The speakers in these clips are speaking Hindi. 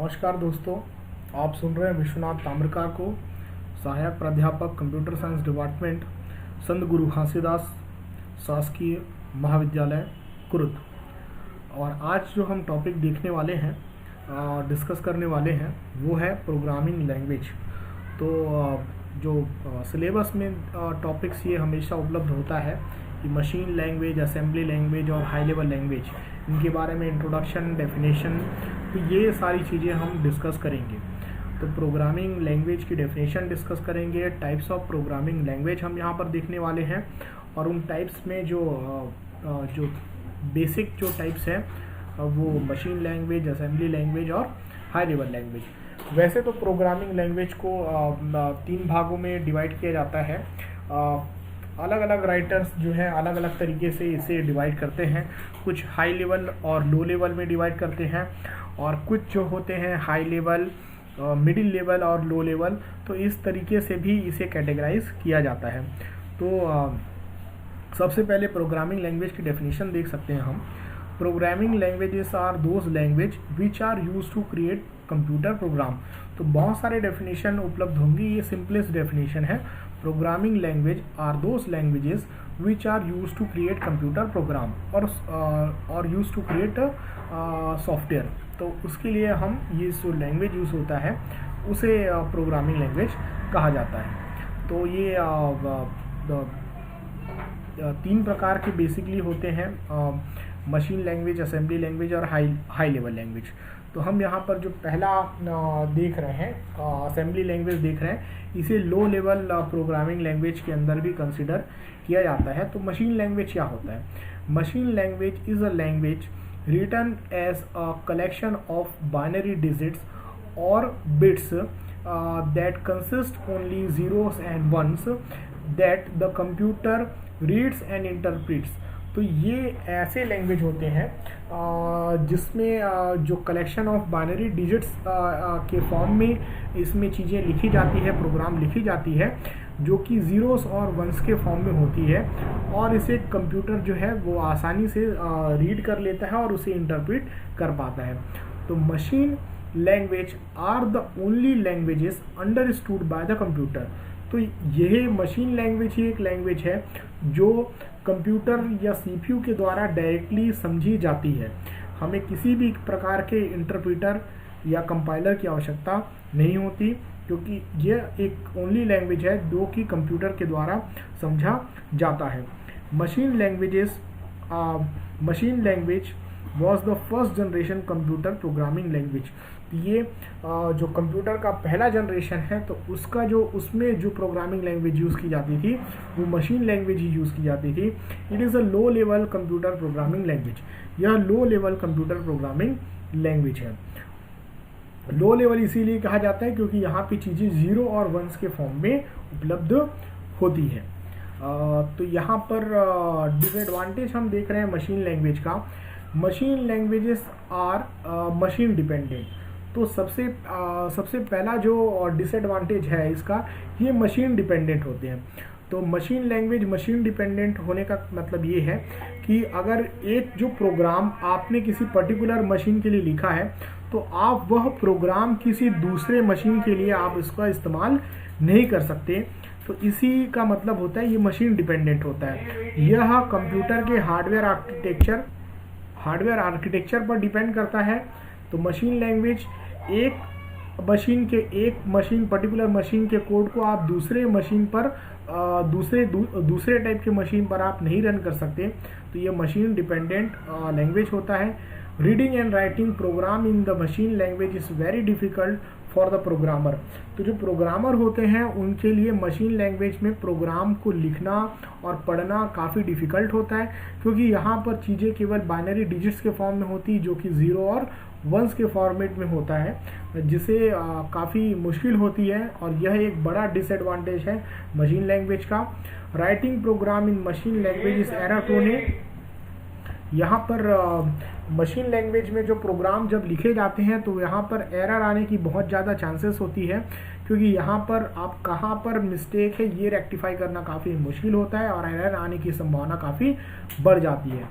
नमस्कार दोस्तों, आप सुन रहे हैं विश्वनाथ ताम्रकार को, सहायक प्राध्यापक कंप्यूटर साइंस डिपार्टमेंट, संत गुरु घासीदास शासकीय महाविद्यालय कुरुद। और आज जो हम टॉपिक देखने वाले हैं, डिस्कस करने वाले हैं, वो है प्रोग्रामिंग लैंग्वेज। तो जो सिलेबस में टॉपिक्स ये हमेशा उपलब्ध होता है कि मशीन लैंग्वेज, असेंबली लैंग्वेज और हाई लेवल लैंग्वेज, इनके बारे में इंट्रोडक्शन, डेफिनेशन, तो ये सारी चीज़ें हम डिस्कस करेंगे। तो प्रोग्रामिंग लैंग्वेज की डेफिनेशन डिस्कस करेंगे, टाइप्स ऑफ प्रोग्रामिंग लैंग्वेज हम यहाँ पर देखने वाले हैं, और उन टाइप्स में जो बेसिक जो टाइप्स हैं वो मशीन लैंग्वेज, असेंबली लैंग्वेज और हाई लेवल लैंग्वेज। वैसे तो प्रोग्रामिंग लैंग्वेज को 3 भागों में डिवाइड किया जाता है। अलग अलग राइटर्स जो हैं अलग अलग तरीके से इसे डिवाइड करते हैं। कुछ हाई लेवल और लो लेवल में डिवाइड करते हैं, और कुछ जो होते हैं हाई लेवल, मिडिल लेवल और लो लेवल, तो इस तरीके से भी इसे कैटेगराइज किया जाता है। तो सबसे पहले प्रोग्रामिंग लैंग्वेज की डेफिनेशन देख सकते हैं हम। Programming languages are those language which are use to create computer program. तो बहुत सारे डेफिनेशन उपलब्ध होंगी, ये सिंपलेस्ट डेफिनेशन है। Programming language are those languages which are use to create computer program और यूज टू क्रिएट सॉफ्टवेयर। तो उसके लिए हम ये जो लैंग्वेज यूज होता है उसे प्रोग्रामिंग लैंग्वेज कहा जाता है। तो ये 3 प्रकार के बेसिकली होते हैं, मशीन लैंग्वेज, असेंबली लैंग्वेज और हाई लेवल लैंग्वेज। तो हम यहाँ पर जो पहला देख रहे हैं, असेंबली लैंग्वेज देख रहे हैं, इसे लो लेवल प्रोग्रामिंग लैंग्वेज के अंदर भी कंसिडर किया जाता है। तो मशीन लैंग्वेज क्या होता है? Machine language is a language written as a collection of binary digits or bits that consist only zeros and ones that the computer reads and interprets। तो ये ऐसे लैंग्वेज होते हैं जिसमें जो कलेक्शन ऑफ बाइनरी डिजिट्स के फॉर्म में इसमें चीज़ें लिखी जाती है, प्रोग्राम लिखी जाती है, जो कि ज़ीरोस और वंस के फॉर्म में होती है, और इसे कंप्यूटर जो है वो आसानी से रीड कर लेता है और उसे इंटरप्रेट कर पाता है। तो machine language are the only languages understood by the computer. तो यह मशीन लैंग्वेज ही एक लैंग्वेज है जो कंप्यूटर या सीपीयू के द्वारा डायरेक्टली समझी जाती है। हमें किसी भी प्रकार के इंटरप्रेटर या कंपाइलर की आवश्यकता नहीं होती, क्योंकि यह एक ओनली लैंग्वेज है जो कि कंप्यूटर के द्वारा समझा जाता है। Machine language was the first generation computer programming language. ये जो कंप्यूटर का पहला जनरेशन है, तो उसमें जो प्रोग्रामिंग लैंग्वेज यूज़ की जाती थी वो मशीन लैंग्वेज ही यूज़ की जाती थी। It is a low level computer programming language. यह low level computer programming language है। लो लेवल इसीलिए कहा जाता है क्योंकि यहाँ पे चीज़ें ज़ीरो और वंस के फॉर्म में उपलब्ध होती है। तो यहाँ पर डिसएडवांटेज हम देख रहे हैं मशीन लैंग्वेज का। Machine languages are machine dependent. तो सबसे पहला जो डिसएडवांटेज है इसका, ये मशीन डिपेंडेंट होते हैं। तो मशीन लैंग्वेज मशीन डिपेंडेंट होने का मतलब ये है कि अगर एक जो प्रोग्राम आपने किसी पर्टिकुलर मशीन के लिए लिखा है, तो आप वह प्रोग्राम किसी दूसरे मशीन के लिए आप इसका इस्तेमाल नहीं कर सकते। तो इसी का मतलब होता है ये मशीन डिपेंडेंट होता है। यह कंप्यूटर के हार्डवेयर आर्किटेक्चर पर डिपेंड करता है। तो मशीन लैंग्वेज एक पर्टिकुलर मशीन के कोड को आप दूसरे मशीन पर दूसरे टाइप के मशीन पर आप नहीं रन कर सकते। तो ये मशीन डिपेंडेंट लैंग्वेज होता है। Reading and writing program in the machine language is very difficult for the programmer. तो जो प्रोग्रामर होते हैं उनके लिए मशीन लैंग्वेज में प्रोग्राम को लिखना और पढ़ना काफ़ी डिफ़िकल्ट होता है, क्योंकि यहाँ पर चीज़ें केवल बाइनरी डिजिट्स के फॉर्म में होती, जो कि ज़ीरो और वंस के फॉर्मेट में होता है, जिसे काफ़ी मुश्किल होती है, और यह एक बड़ा डिसएडवांटेज है मशीन लैंग्वेज का। Writing program in machine language is error prone. यहाँ पर मशीन लैंग्वेज में जो प्रोग्राम जब लिखे जाते हैं तो यहाँ पर एरर आने की बहुत ज़्यादा चांसेस होती है, क्योंकि यहाँ पर आप कहाँ पर मिस्टेक है ये रेक्टिफाई करना काफ़ी मुश्किल होता है और एरर आने की संभावना काफ़ी बढ़ जाती है।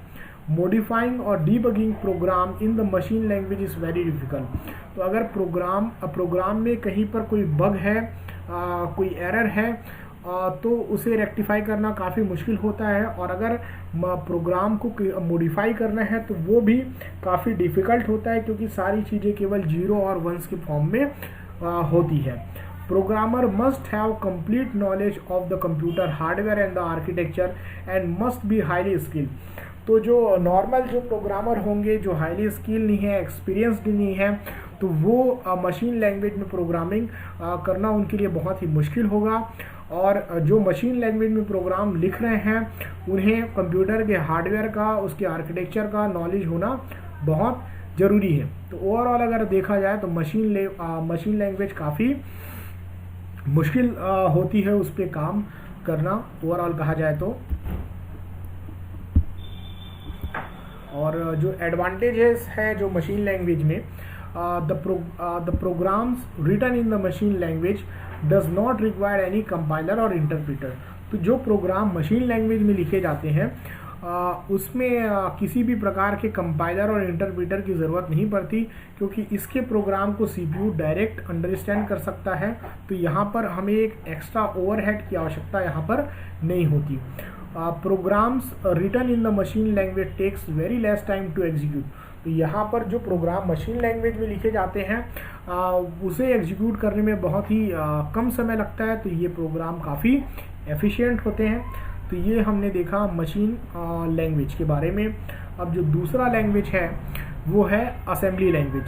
मॉडिफाइंग और debugging program in the machine language is very difficult. तो अगर प्रोग्राम में कहीं पर कोई बग है, कोई एरर है, तो उसे रेक्टिफाई करना काफ़ी मुश्किल होता है, और अगर प्रोग्राम को मॉडिफाई करना है तो वो भी काफ़ी डिफ़िकल्ट होता है, क्योंकि सारी चीज़ें केवल 0 और 1 के फॉर्म में होती है। Programmer must have complete knowledge of the computer hardware and the architecture and must be highly skilled. तो जो नॉर्मल जो प्रोग्रामर होंगे, जो हाईली स्किल नहीं है, एक्सपीरियंसड नहीं है, तो वो मशीन लैंग्वेज में प्रोग्रामिंग करना उनके लिए बहुत ही मुश्किल होगा। और जो मशीन लैंग्वेज में प्रोग्राम लिख रहे हैं उन्हें कंप्यूटर के हार्डवेयर का, उसके आर्किटेक्चर का नॉलेज होना बहुत ज़रूरी है। तो ओवरऑल अगर देखा जाए तो मशीन लैंग्वेज काफ़ी मुश्किल होती है उस पर काम करना, ओवरऑल कहा जाए तो। और जो एडवांटेजेस है जो मशीन लैंग्वेज में, the programs written in the machine language does not require any compiler और इंटरप्रीटर। तो जो प्रोग्राम मशीन लैंग्वेज में लिखे जाते हैं उसमें किसी भी प्रकार के कंपाइलर और इंटरप्रीटर की ज़रूरत नहीं पड़ती, क्योंकि इसके प्रोग्राम को सीपीयू डायरेक्ट अंडरस्टैंड कर सकता है। तो यहाँ पर हमें एक एक्स्ट्रा ओवरहेड की आवश्यकता यहाँ पर नहीं होती। Programs written in the machine language takes very less time to execute. तो यहाँ पर जो प्रोग्राम मशीन लैंग्वेज में लिखे जाते हैं उसे एग्जीक्यूट करने में बहुत ही कम समय लगता है। तो ये प्रोग्राम काफ़ी एफिशिएंट होते हैं। तो ये हमने देखा मशीन लैंग्वेज के बारे में। अब जो दूसरा लैंग्वेज है वो है असेंबली लैंग्वेज।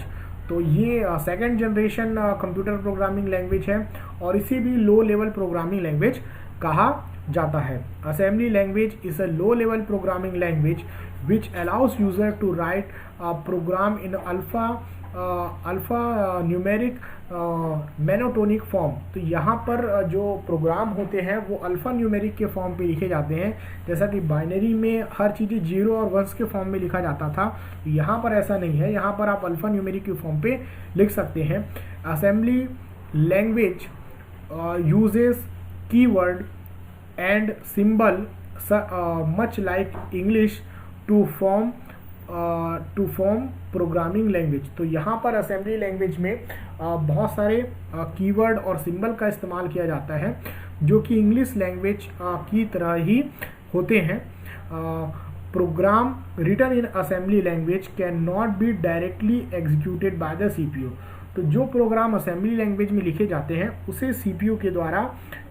तो ये second generation computer programming language है, और इसे भी लो लेवल प्रोग्रामिंग लैंग्वेज कहा जाता है। Assembly language is a low level programming language which allows user to write a program in alpha numeric monotonic form। तो यहाँ पर जो प्रोग्राम होते हैं वो अल्फ़ा न्यूमेरिक के फॉर्म पे लिखे जाते हैं, जैसा कि बाइनरी में हर चीज़ें 0 और 1 के फॉर्म में लिखा जाता था। तो यहाँ पर ऐसा नहीं है, यहाँ पर आप अल्फ़ा न्यूमेरिक के फॉर्म पे लिख सकते हैं। Assembly language uses keyword and symbol much like English to form programming language. तो यहाँ पर असेंबली लैंग्वेज में बहुत सारे कीवर्ड और सिंबल का इस्तेमाल किया जाता है, जो कि इंग्लिश लैंग्वेज की तरह ही होते हैं। Program written in assembly language can not be directly executed by the CPU. तो जो प्रोग्राम असेंबली लैंग्वेज में लिखे जाते हैं उसे सीपीयू के द्वारा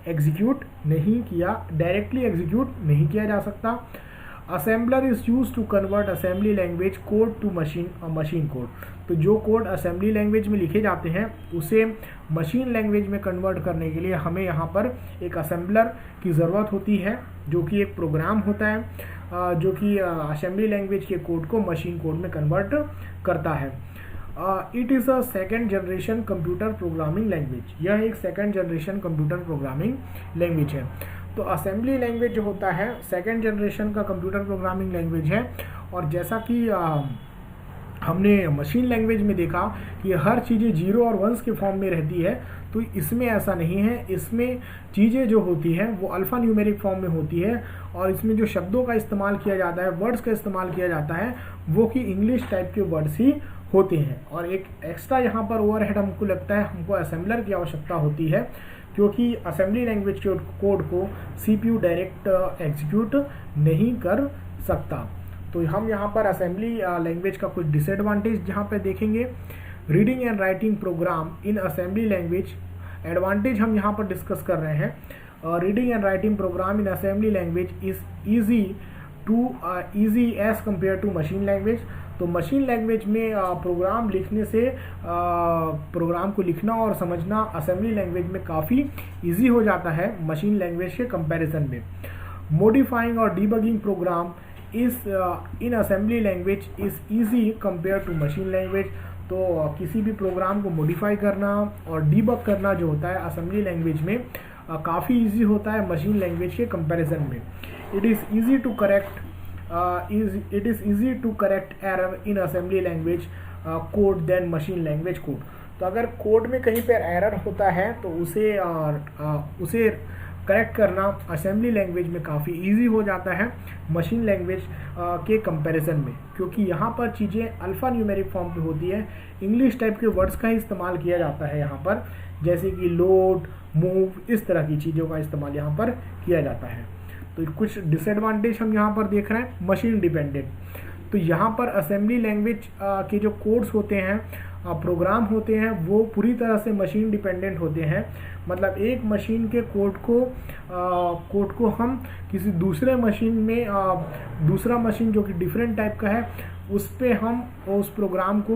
डायरेक्टली एग्जीक्यूट नहीं किया जा सकता। Assembler is use to convert assembly language code to machine code. तो जो कोड असेंबली लैंग्वेज में लिखे जाते हैं उसे मशीन लैंग्वेज में कन्वर्ट करने के लिए हमें यहाँ पर एक असेंबलर की ज़रूरत होती है, जो कि एक प्रोग्राम होता है जो कि असेंबली लैंग्वेज के कोड को मशीन कोड में कन्वर्ट करता है। It is a second generation computer programming language. यह एक second generation computer programming language है। तो असेंबली लैंग्वेज जो होता है सेकेंड जनरेशन का कंप्यूटर प्रोग्रामिंग लैंग्वेज है। और जैसा कि हमने मशीन लैंग्वेज में देखा कि हर चीज़ें 0 और 1 के फॉर्म में रहती है, तो इसमें ऐसा नहीं है। इसमें चीज़ें जो होती हैं वो अल्फ़ा न्यूमेरिक फॉर्म में होती है, और इसमें जो शब्दों का इस्तेमाल किया जाता है, वर्ड्स का इस्तेमाल किया जाता है, वो कि इंग्लिश टाइप के वर्ड्स ही होते हैं। और एक एक्स्ट्रा यहाँ पर ओवरहेड हमको लगता है, हमको असेंबलर की आवश्यकता होती है, क्योंकि असेंबली लैंग्वेज के कोड को सीपीयू डायरेक्ट एग्जीक्यूट नहीं कर सकता। तो हम यहाँ पर असेंबली लैंग्वेज का कुछ डिसएडवांटेज यहाँ पे देखेंगे। Reading and writing program in assembly language, advantage हम यहाँ पर डिस्कस कर रहे हैं। Reading and writing program in assembly language is easy as compare to machine language. तो मशीन लैंग्वेज में प्रोग्राम लिखने से प्रोग्राम को लिखना और समझना असेंबली लैंग्वेज में काफ़ी इजी हो जाता है मशीन लैंग्वेज के कंपैरिजन में। मॉडिफाइंग और debugging program in assembly language is easy compare to machine language. तो किसी भी प्रोग्राम को मॉडिफाई करना और डीबग करना जो होता है असेंबली लैंग्वेज में काफ़ी इजी होता है मशीन लैंग्वेज के कंपैरिजन में। It is easy to correct error in assembly language code than machine language code. तो अगर कोड में कहीं पर एरर होता है तो उसे करेक्ट करना असेंबली लैंग्वेज में काफ़ी इजी हो जाता है मशीन लैंग्वेज के कंपैरिजन में, क्योंकि यहाँ पर चीज़ें अल्फ़ा न्यूमेरिक फॉर्म पे होती है। इंग्लिश टाइप के वर्ड्स का ही इस्तेमाल किया जाता है यहाँ पर, जैसे कि लोड, मूव, इस तरह की चीज़ों का इस्तेमाल यहाँ पर किया जाता है। तो कुछ डिसएडवांटेज हम यहाँ पर देख रहे हैं। मशीन डिपेंडेंट, तो यहाँ पर असेंबली लैंग्वेज के जो कोड्स होते हैं, प्रोग्राम होते हैं, वो पूरी तरह से मशीन डिपेंडेंट होते हैं। मतलब एक मशीन के कोड को हम किसी दूसरे मशीन में दूसरा मशीन जो कि डिफरेंट टाइप का है उस पे हम उस प्रोग्राम को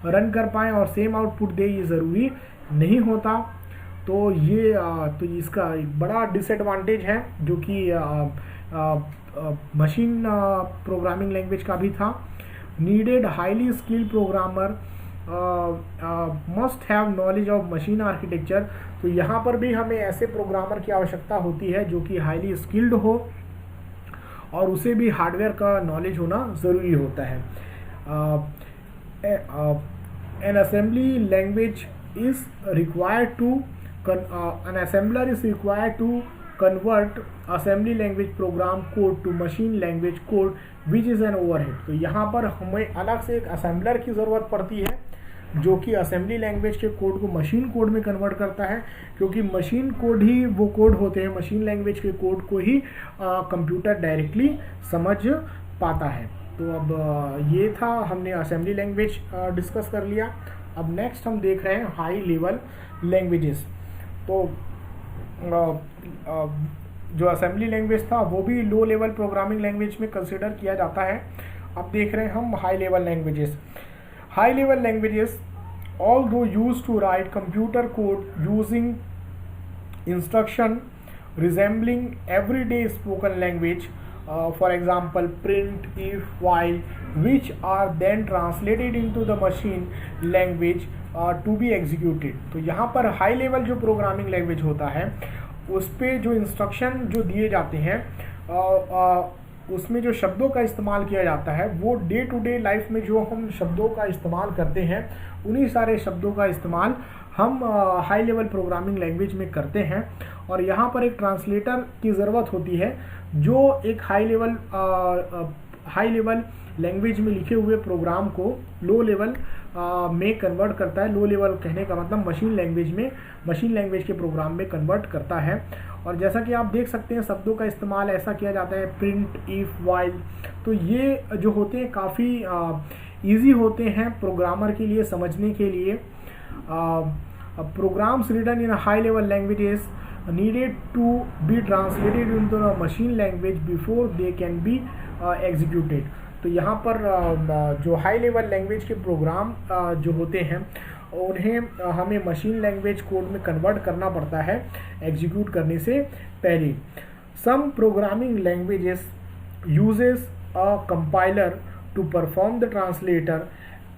रन कर पाएँ और सेम आउटपुट दे, ये ज़रूरी नहीं होता। तो ये तो इसका एक बड़ा डिसएडवांटेज है जो कि मशीन प्रोग्रामिंग लैंग्वेज का भी था। Needed highly skilled programmer must have knowledge of machine architecture. तो यहाँ पर भी हमें ऐसे प्रोग्रामर की आवश्यकता होती है जो कि हाईली स्किल्ड हो और उसे भी हार्डवेयर का नॉलेज होना ज़रूरी होता है। An assembly language is required to an assembler is required to convert assembly language program code to machine language code which is an overhead। तो यहाँ पर हमें अलग से एक असेंबलर की ज़रूरत पड़ती है जो कि असेंबली लैंग्वेज के कोड को मशीन कोड में कन्वर्ट करता है, क्योंकि मशीन कोड ही वो कोड होते हैं, मशीन लैंग्वेज के कोड को ही कंप्यूटर डायरेक्टली समझ पाता है। तो अब ये था, हमने असेंबली लैंग्वेज डिस्कस कर लिया। अब नेक्स्ट हम देख रहे हैं हाई लेवल लैंग्वेजेस। तो जो असेंबली लैंग्वेज था वो भी लो लेवल प्रोग्रामिंग लैंग्वेज में कंसिडर किया जाता है। अब देख रहे हैं हम high level languages. High level languages although used to write computer code using instruction resembling everyday spoken language, for example print, if, while, which are then translated into the machine language to be executed. तो यहाँ पर हाई लेवल जो प्रोग्रामिंग लैंग्वेज होता है उस पर जो इंस्ट्रक्शन जो दिए जाते हैं उसमें जो शब्दों का इस्तेमाल किया जाता है वो डे टू डे लाइफ में जो हम शब्दों का इस्तेमाल करते हैं उन्हीं सारे शब्दों का इस्तेमाल हम हाई लेवल प्रोग्रामिंग लैंग्वेज में करते हैं। और यहाँ पर एक ट्रांसलेटर की ज़रूरत होती है जो एक हाई लेवल लैंग्वेज में लिखे हुए प्रोग्राम को लो लेवल में कन्वर्ट करता है। लो लेवल कहने का मतलब मशीन लैंग्वेज के प्रोग्राम में कन्वर्ट करता है। और जैसा कि आप देख सकते हैं शब्दों का इस्तेमाल ऐसा किया जाता है, प्रिंट, इफ, वाइल। तो ये जो होते हैं काफ़ी इजी होते हैं प्रोग्रामर के लिए समझने के लिए। Programs written in high level languages needed to be translated into the machine language before they can be executed। तो यहाँ पर जो हाई लेवल लैंग्वेज के प्रोग्राम जो होते हैं उन्हें हमें मशीन लैंग्वेज कोड में कन्वर्ट करना पड़ता है एग्जीक्यूट करने से पहले। Some programming languages uses a compiler to perform the translator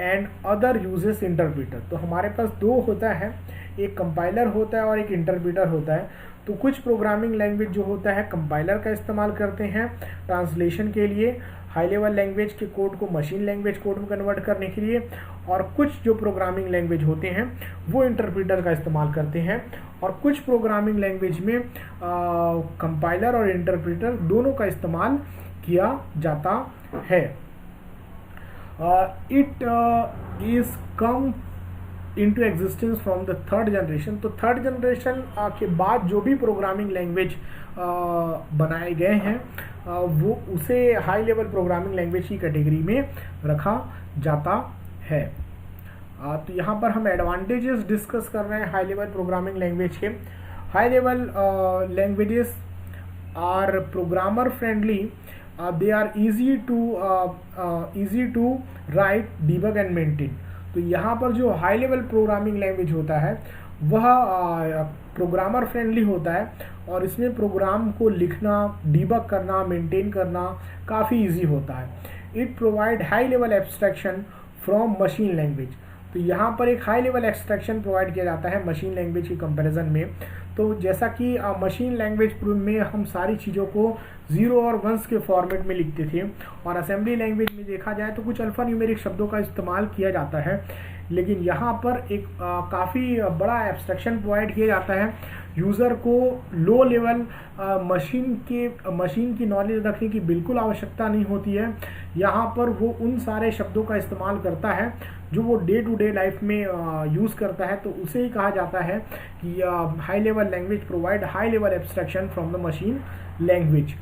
and other uses interpreter. तो हमारे पास दो होता है, एक कंपाइलर होता है और एक इंटरप्रीटर होता है। तो कुछ प्रोग्रामिंग लैंग्वेज जो होता है कंपाइलर का इस्तेमाल करते हैं ट्रांसलेशन के लिए, हाई लेवल लैंग्वेज के कोड को मशीन लैंग्वेज कोड में कन्वर्ट करने के लिए, और कुछ जो प्रोग्रामिंग लैंग्वेज होते हैं वो इंटरप्रीटर का इस्तेमाल करते हैं। और कुछ प्रोग्रामिंग लैंग्वेज में कंपाइलर और इंटरप्रीटर दोनों का इस्तेमाल किया जाता है। It is come into existence from the third generation। तो थर्ड जनरेशन के बाद जो भी प्रोग्रामिंग लैंग्वेज बनाए गए हैं वो उसे हाई लेवल प्रोग्रामिंग लैंग्वेज की कैटेगरी में रखा जाता है। तो यहाँ पर हम एडवांटेजेस डिस्कस कर रहे हैं हाई लेवल प्रोग्रामिंग लैंग्वेज के। High level languages are programmer friendly, they are easy to write, debug and maintain। तो यहाँ पर जो हाई लेवल प्रोग्रामिंग लैंग्वेज होता है वह प्रोग्रामर फ्रेंडली होता है और इसमें प्रोग्राम को लिखना, डीबग करना, मेंटेन करना काफ़ी इजी होता है। It provide high level abstraction from machine language. तो यहाँ पर एक हाई लेवल एब्स्ट्रैक्शन प्रोवाइड किया जाता है मशीन लैंग्वेज के कंपैरिजन में। तो जैसा कि मशीन लैंग्वेज में हम सारी चीज़ों को 0 और 1 के फॉर्मेट में लिखते थे और असेंबली लैंग्वेज में देखा जाए तो कुछ अल्फ़ा न्यूमेरिक शब्दों का इस्तेमाल किया जाता है, लेकिन यहाँ पर एक काफ़ी बड़ा एब्स्ट्रैक्शन प्रोवाइड किया जाता है यूज़र को लो लेवल मशीन की नॉलेज रखने की बिल्कुल आवश्यकता नहीं होती है। यहाँ पर वो उन सारे शब्दों का इस्तेमाल करता है जो वो डे टू डे लाइफ में यूज़ करता है, तो उसे ही कहा जाता है कि high level language provide high level abstraction from the machine language.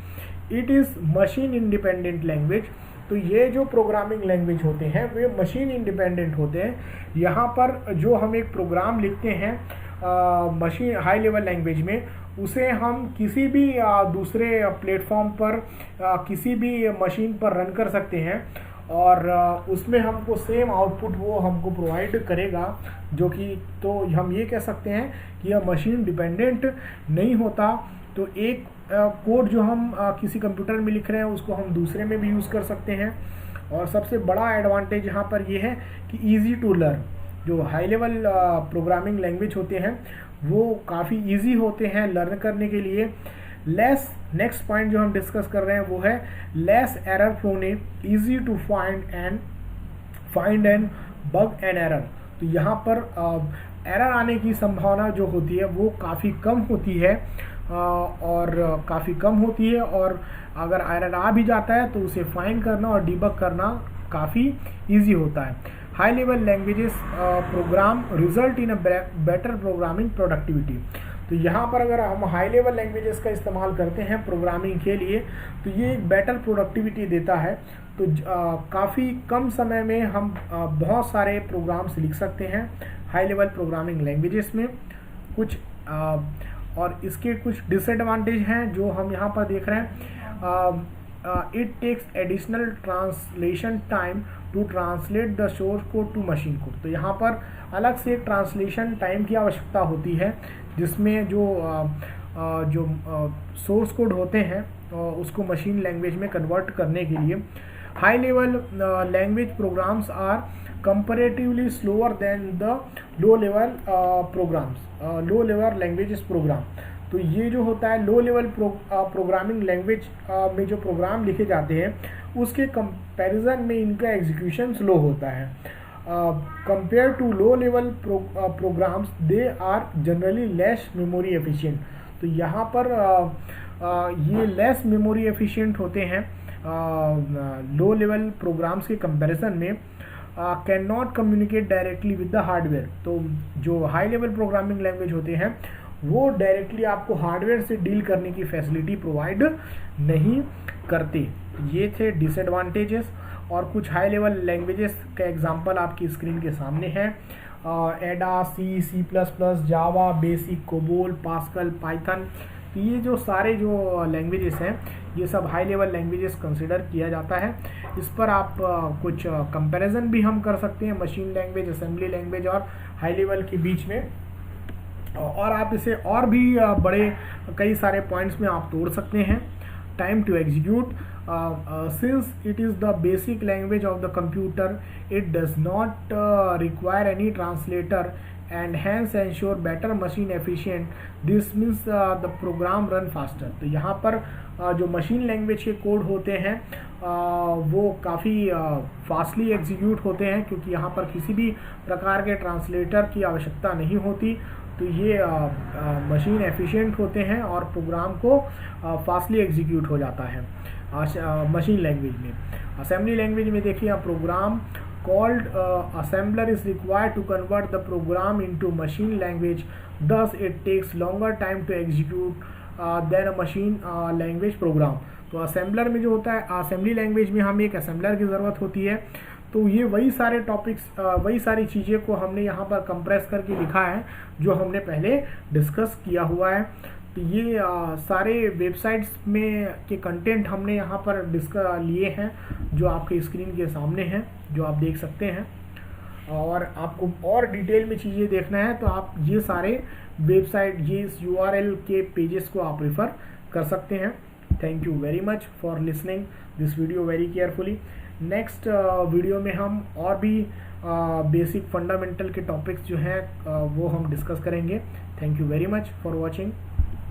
It is machine independent language. तो ये जो प्रोग्रामिंग लैंग्वेज होते हैं वे मशीन इंडिपेंडेंट होते हैं। यहाँ पर जो हम एक प्रोग्राम लिखते हैं मशीन हाई लेवल लैंग्वेज में, उसे हम किसी भी दूसरे प्लेटफॉर्म पर किसी भी मशीन पर रन कर सकते हैं और उसमें हमको सेम आउटपुट वो हमको प्रोवाइड करेगा, जो कि तो हम ये कह सकते हैं कि यह मशीन डिपेंडेंट नहीं होता। तो एक कोड जो हम किसी कंप्यूटर में लिख रहे हैं उसको हम दूसरे में भी यूज़ कर सकते हैं। और सबसे बड़ा एडवांटेज यहाँ पर ये है कि इजी टू लर्न। जो हाई लेवल प्रोग्रामिंग लैंग्वेज होते हैं वो काफ़ी इजी होते हैं लर्न करने के लिए। लेस, नेक्स्ट पॉइंट जो हम डिस्कस कर रहे हैं वो है less error prone, easy to find and bug and error. तो यहाँ पर एरर आने की संभावना जो होती है वो काफ़ी कम होती है और अगर एरर आ भी जाता है तो उसे फाइंड करना और डिबग करना काफ़ी इजी होता है। High level languages program result in a better programming productivity. तो यहाँ पर अगर हम हाई लेवल लैंग्वेजेस का इस्तेमाल करते हैं प्रोग्रामिंग के लिए तो ये एक बेटर प्रोडक्टिविटी देता है। तो काफ़ी कम समय में हम बहुत सारे प्रोग्राम्स लिख सकते हैं हाई लेवल प्रोग्रामिंग लैंग्वेजेस में। कुछ और इसके कुछ डिसएडवांटेज हैं जो हम यहाँ पर देख रहे हैं। It takes additional translation time to translate the source code to machine code. तो यहाँ पर अलग से ट्रांसलेशन टाइम की आवश्यकता होती है जिसमें जो सोर्स कोड होते हैं उसको मशीन लैंग्वेज में कन्वर्ट करने के लिए। High level language programs are comparatively slower than the low level languages program. तो ये जो होता है लो लेवल प्रोग्रामिंग लैंग्वेज में जो प्रोग्राम लिखे जाते हैं उसके कंपैरिजन में इनका एग्जीक्यूशन स्लो होता है। Compare to low level programs they are generally less memory efficient. तो यहाँ पर ये लेस मेमोरी एफिशिएंट होते हैं लो लेवल प्रोग्राम्स के कंपैरिजन में। Can not communicate directly with the hardware. तो जो हाई लेवल प्रोग्रामिंग लैंग्वेज होते हैं वो डायरेक्टली आपको हार्डवेयर से डील करने की फैसिलिटी प्रोवाइड नहीं करते। ये थे डिसएडवांटेजेस। और कुछ हाई लेवल लैंग्वेजेस का एग्जांपल आपकी स्क्रीन के सामने है। एडा, सी प्लस प्लस, जावा, बेसिक, कोबोल, पास्कल, पाइथन। तो ये जो सारे जो लैंग्वेजेस हैं ये सब हाई लेवल लैंग्वेजेस कंसिडर किया जाता है। इस पर आप कुछ कंपैरिजन भी हम कर सकते हैं मशीन लैंग्वेज, असेंबली लैंग्वेज और हाई लेवल के बीच में। और आप इसे और भी बड़े कई सारे पॉइंट्स में आप तोड़ सकते हैं। Time to execute, since it is the basic language of the computer it does not require any translator and hence ensure better machine efficient. This means the program run faster. तो यहाँ पर जो मशीन लैंग्वेज के कोड होते हैं वो काफ़ी फास्टली एग्जीक्यूट होते हैं क्योंकि यहाँ पर किसी भी प्रकार के ट्रांसलेटर की आवश्यकता नहीं होती। तो ये मशीन एफिशिएंट होते हैं और प्रोग्राम को फास्टली एग्जीक्यूट हो जाता है मशीन लैंग्वेज में। असेंबली लैंग्वेज में देखिए programme called assembler is required to convert the program into machine language. Thus it takes longer time to execute than a machine language program. तो असेंबलर में जो होता है असेंबली लैंग्वेज में हमें एक असेंबलर की ज़रूरत होती है। तो ये वही सारे टॉपिक्स वही सारी चीज़ें को हमने यहाँ पर कंप्रेस करके लिखा है जो हमने पहले डिस्कस किया हुआ है। तो ये सारे वेबसाइट्स में के कंटेंट हमने यहाँ पर लिए हैं जो आपके स्क्रीन के सामने हैं, जो आप देख सकते हैं। और आपको और डिटेल में चीज़ें देखना है तो आप ये सारे वेबसाइट, ये URL के पेजेस को आप रेफर कर सकते हैं। Thank you very much for listening this video very carefully. Next video में हम और भी बेसिक फंडामेंटल के टॉपिक्स जो हैं वो हम डिस्कस करेंगे। Thank you very much for watching.